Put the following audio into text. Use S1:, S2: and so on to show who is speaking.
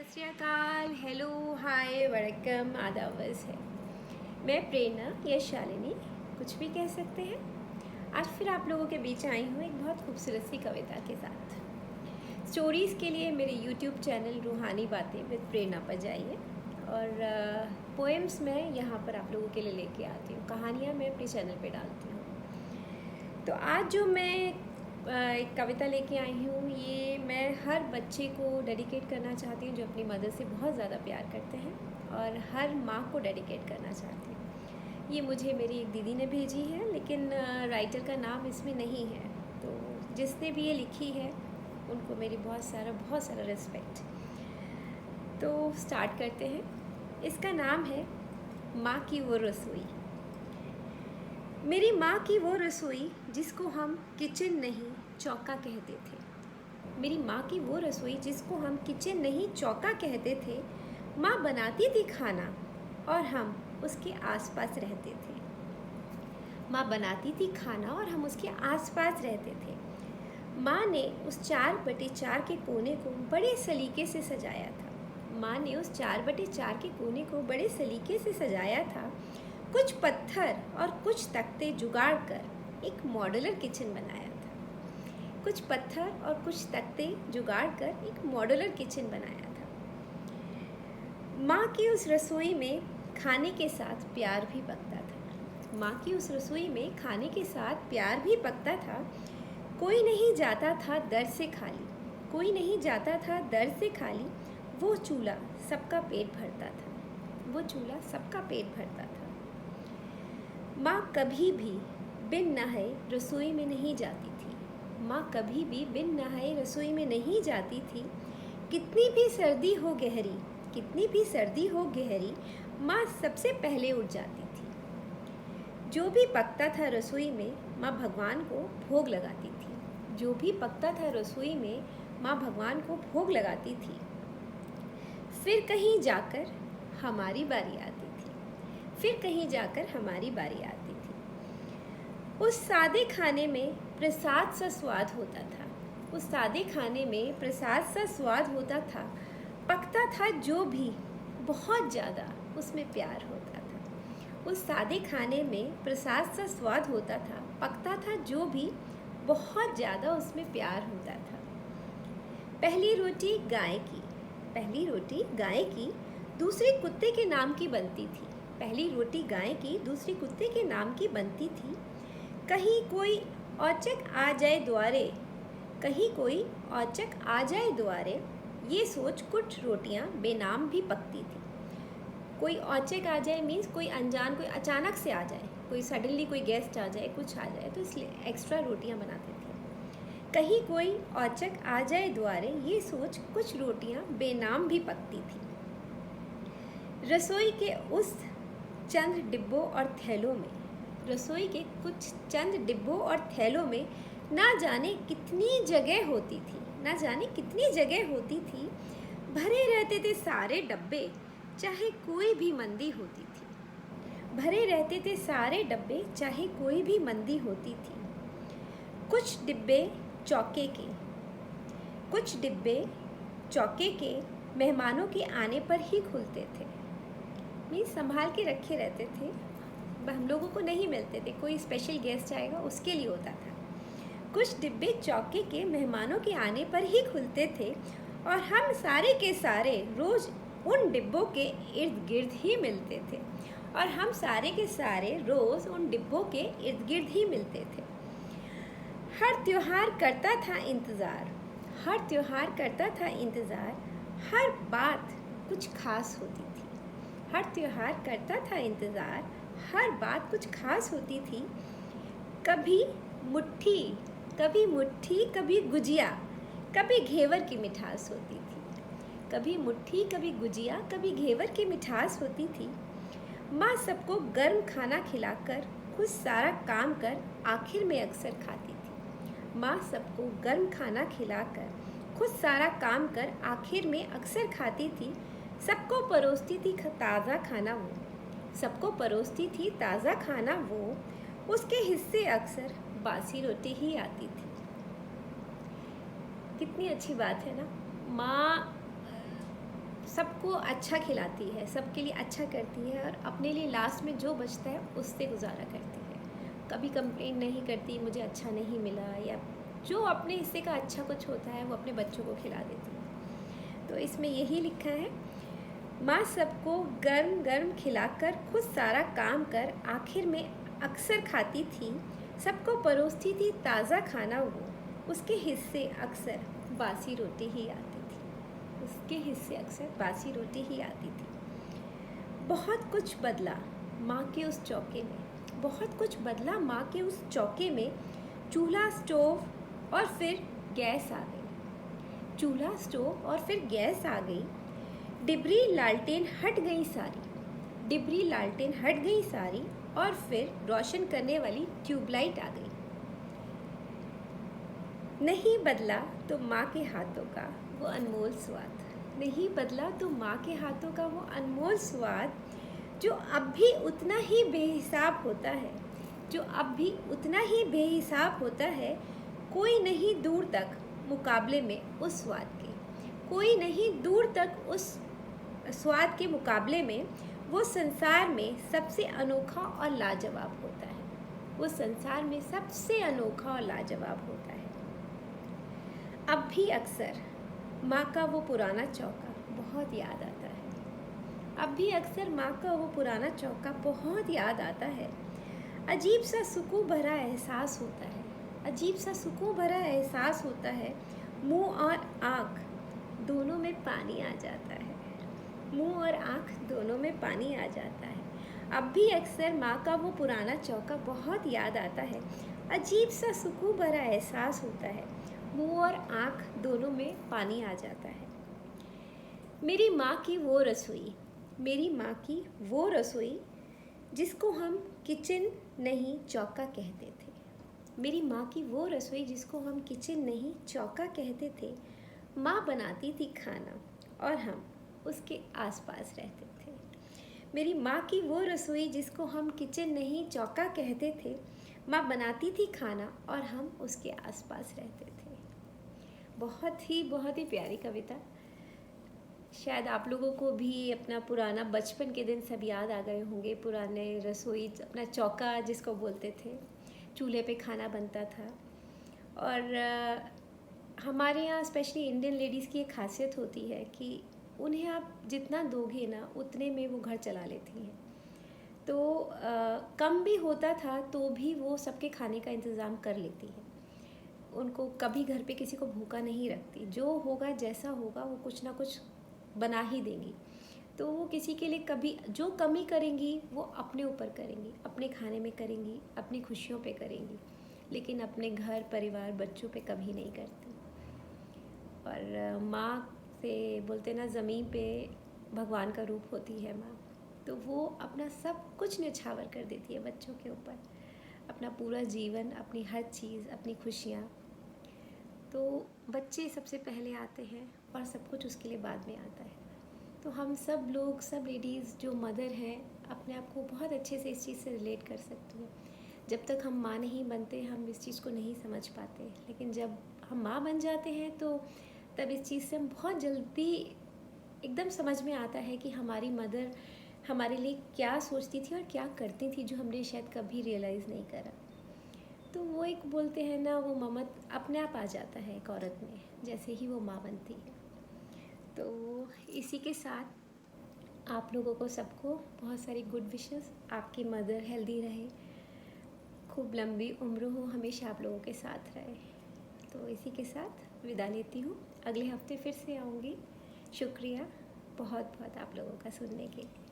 S1: सत श्री अकाल, हेलो, हाय, वड़कम, आदावर्स है। मैं प्रेरणा या शालिनी, कुछ भी कह सकते हैं। आज फिर आप लोगों के बीच आई हूँ एक बहुत खूबसूरत सी कविता के साथ। स्टोरीज़ के लिए मेरे यूट्यूब चैनल रूहानी बातें विद प्रेरणा पर जाइए और पोएम्स मैं यहाँ पर आप लोगों के लिए लेके आती हूँ, कहानियाँ मैं अपने चैनल पे डालती हूँ। तो आज जो मैं एक कविता लेके आई हूँ, ये मैं हर बच्चे को डेडिकेट करना चाहती हूँ जो अपनी मदर से बहुत ज़्यादा प्यार करते हैं, और हर माँ को डेडिकेट करना चाहती हूँ। ये मुझे मेरी एक दीदी ने भेजी है, लेकिन राइटर का नाम इसमें नहीं है। तो जिसने भी ये लिखी है उनको मेरी बहुत सारा रिस्पेक्ट। तो स्टार्ट करते हैं। इसका नाम है माँ की वो रसोई। मेरी माँ की वो रसोई जिसको हम किचन नहीं चौका कहते थे। मेरी माँ की वो रसोई जिसको हम किचन नहीं चौका कहते थे। माँ बनाती थी खाना और हम उसके आसपास रहते थे। माँ बनाती थी खाना और हम उसके आसपास रहते थे। माँ ने उस 4/4 के कोने को बड़े सलीके से सजाया था। माँ ने उस 4/4 के कोने को बड़े सलीके से सजाया था। कुछ पत्थर और कुछ तख्ते जुगाड़ कर एक मॉड्यूलर किचन बनाया था। कुछ पत्थर और कुछ तख्ते जुगाड़ कर एक मॉड्यूलर किचन बनाया था। माँ की उस रसोई में खाने के साथ प्यार भी पकता था। माँ की उस रसोई में खाने के साथ प्यार भी पकता था। कोई नहीं जाता था दर से खाली, कोई नहीं जाता था दर से खाली। वो चूल्हा सबका पेट भरता था, वो चूल्हा सबका पेट भरता था। माँ कभी भी बिन नहाए रसोई में नहीं जाती थी। माँ कभी भी बिन नहाए रसोई में नहीं जाती थी। कितनी भी सर्दी हो गहरी, कितनी भी सर्दी हो गहरी, माँ सबसे पहले उठ जाती थी। जो भी पकता था रसोई में, माँ भगवान को भोग लगाती थी। जो भी पकता था रसोई में, माँ भगवान को भोग लगाती थी। फिर कहीं जाकर हमारी बारी आती थी। फिर कहीं जाकर हमारी बारी आती थी। उस सादे खाने में प्रसाद सा स्वाद होता था। उस सादे खाने में प्रसाद सा स्वाद होता था। पकता था जो भी, बहुत ज़्यादा उसमें प्यार होता था। उस सादे खाने में प्रसाद सा स्वाद होता था। पकता था जो भी, बहुत ज़्यादा उसमें प्यार होता था। पहली रोटी गाय की, पहली रोटी गाय की दूसरे कुत्ते के नाम की बनती थी। पहली रोटी गाय की दूसरी कुत्ते के नाम की बनती थी। कहीं कोई औचक आ जाए द्वारे, कहीं कोई औचक आ जाए द्वारे, ये सोच कुछ रोटियां बेनाम भी पकती थी। कोई औचक आ जाए मीन्स कोई अनजान, कोई अचानक से आ जाए, कोई सडनली कोई गेस्ट आ जाए, कुछ आ जाए, तो इसलिए एक्स्ट्रा रोटियां बनाते थे। कहीं कोई औचक आ जाए द्वारे, ये सोच कुछ रोटियां बेनाम भी पकती थी। रसोई के उस चंद डिब्बों और थैलों में, रसोई के कुछ चंद डिब्बों और थैलों में ना जाने कितनी जगह होती थी, ना जाने कितनी जगह होती थी। भरे रहते थे सारे डब्बे, चाहे कोई भी मंदी होती थी। भरे रहते थे सारे डब्बे, चाहे कोई भी मंदी होती थी। कुछ डिब्बे चौके के, कुछ डिब्बे चौके के मेहमानों के आने पर ही खुलते थे। मीन्स संभाल के रखे रहते थे, हम लोगों को नहीं मिलते थे। कोई स्पेशल गेस्ट आएगा उसके लिए होता था। कुछ डिब्बे चौके के मेहमानों के आने पर ही खुलते थे, और हम सारे के सारे रोज़ उन डिब्बों के इर्द गिर्द ही मिलते थे। और हम सारे के सारे रोज़ उन डिब्बों के इर्द गिर्द ही मिलते थे। हर त्योहार करता था इंतज़ार, हर त्योहार करता था इंतज़ार। हर बात कुछ खास होती थी। हर त्योहार करता था इंतज़ार, हर बात कुछ खास होती थी। कभी मुट्ठी, कभी मुट्ठी, कभी गुजिया, कभी घेवर की मिठास होती थी। कभी मुट्ठी, कभी गुजिया, कभी घेवर की मिठास होती थी। माँ सबको गर्म खाना खिलाकर खुद सारा काम कर आखिर में अक्सर खाती थी। माँ सबको गर्म खाना खिलाकर खुद सारा काम कर आखिर में अक्सर खाती थी। सबको परोसती थी ताज़ा खाना वो, सबको परोसती थी ताज़ा खाना वो। उसके हिस्से अक्सर बासी रोटी ही आती थी। कितनी अच्छी बात है ना। माँ सबको अच्छा खिलाती है, सबके लिए अच्छा करती है और अपने लिए लास्ट में जो बचता है उससे गुजारा करती है। कभी कंप्लेंट नहीं करती मुझे अच्छा नहीं मिला, या जो अपने हिस्से का अच्छा कुछ होता है वो अपने बच्चों को खिला देती है। तो इसमें यही लिखा है, माँ सबको गर्म गर्म खिलाकर खुद सारा काम कर आखिर में अक्सर खाती थी, सबको परोसती थी ताज़ा खाना वो, उसके हिस्से अक्सर बासी रोटी ही आती थी, उसके हिस्से अक्सर बासी रोटी ही आती थी। बहुत कुछ बदला माँ के उस चौके में, बहुत कुछ बदला माँ के उस चौके में, चूल्हा स्टोव और फिर गैस आ गई, चूल्हा स्टोव और फिर गैस आ गई, डिबरी लालटेन हट गई सारी, डिबरी लालटेन हट गई सारी, और फिर रोशन करने वाली ट्यूबलाइट आ गई। नहीं बदला तो माँ के हाथों का वो अनमोल स्वाद, नहीं बदला तो माँ के हाथों का वो अनमोल स्वाद, जो अब भी उतना ही बेहिसाब होता है, जो अब भी उतना ही बेहिसाब होता है, कोई नहीं दूर तक मुकाबले में उस स्वाद के, कोई नहीं दूर तक उस स्वाद के मुकाबले में, वो संसार में सबसे अनोखा और लाजवाब होता है, वो संसार में सबसे अनोखा और लाजवाब होता है। अब भी अक्सर माँ का वो पुराना चौका बहुत याद आता है, अब भी अक्सर माँ का वो पुराना चौका बहुत याद आता है। अजीब सा सुकून भरा एहसास होता है, अजीब सा सुकून भरा एहसास होता है, मुँह और आँख दोनों में पानी आ जाता है, मुँह और आँख दोनों में पानी आ जाता है। अब भी अक्सर माँ का वो पुराना चौका बहुत याद आता है, अजीब सा सुकून भरा एहसास होता है, मुँह और आँख दोनों में पानी आ जाता है। मेरी माँ की वो रसोई, मेरी माँ की वो रसोई जिसको हम किचन नहीं चौका कहते थे, मेरी माँ की वो रसोई जिसको हम किचन नहीं चौका कहते थे। माँ बनाती थी खाना और हम उसके आसपास रहते थे, मेरी माँ की वो रसोई जिसको हम किचन नहीं चौका कहते थे। माँ बनाती थी खाना और हम उसके आसपास रहते थे। बहुत ही प्यारी कविता। शायद आप लोगों को भी अपना पुराना बचपन के दिन सब याद आ गए होंगे, पुराने रसोई, अपना चौका जिसको बोलते थे, चूल्हे पे खाना बनता था। और हमारे यहाँ स्पेशली इंडियन लेडीज़ की एक खासियत होती है कि उन्हें आप जितना दोगे ना उतने में वो घर चला लेती हैं। तो कम भी होता था तो भी वो सबके खाने का इंतज़ाम कर लेती हैं, उनको कभी घर पे किसी को भूखा नहीं रखती, जो होगा जैसा होगा वो कुछ ना कुछ बना ही देंगी। तो वो किसी के लिए कभी जो कमी करेंगी वो अपने ऊपर करेंगी, अपने खाने में करेंगी, अपनी खुशियों पे करेंगी, लेकिन अपने घर परिवार बच्चों पे कभी नहीं करती। और माँ से बोलते ना, ज़मीन पे भगवान का रूप होती है माँ, तो वो अपना सब कुछ न्यौछावर कर देती है बच्चों के ऊपर, अपना पूरा जीवन, अपनी हर चीज़, अपनी खुशियाँ। तो बच्चे सबसे पहले आते हैं और सब कुछ उसके लिए बाद में आता है। तो हम सब लोग, सब लेडीज़ जो मदर हैं, अपने आप को बहुत अच्छे से इस चीज़ से रिलेट कर सकती हैं। जब तक हम माँ नहीं बनते हम इस चीज़ को नहीं समझ पाते, लेकिन जब हम माँ बन जाते हैं तो तब इस चीज़ से हम बहुत जल्दी एकदम समझ में आता है कि हमारी मदर हमारे लिए क्या सोचती थी और क्या करती थी, जो हमने शायद कभी रियलाइज़ नहीं करा। तो वो एक बोलते हैं ना, वो ममत अपने आप आ जाता है एक औरत में जैसे ही वो माँ बनती है। तो इसी के साथ आप लोगों को सबको बहुत सारी गुड विशेस, आपकी मदर हेल्दी रहे, खूब लंबी उम्र हो, हमेशा आप लोगों के साथ रहे। तो इसी के साथ विदा लेती हूँ, अगले हफ्ते फिर से आऊँगी। शुक्रिया बहुत बहुत आप लोगों का सुनने के लिए।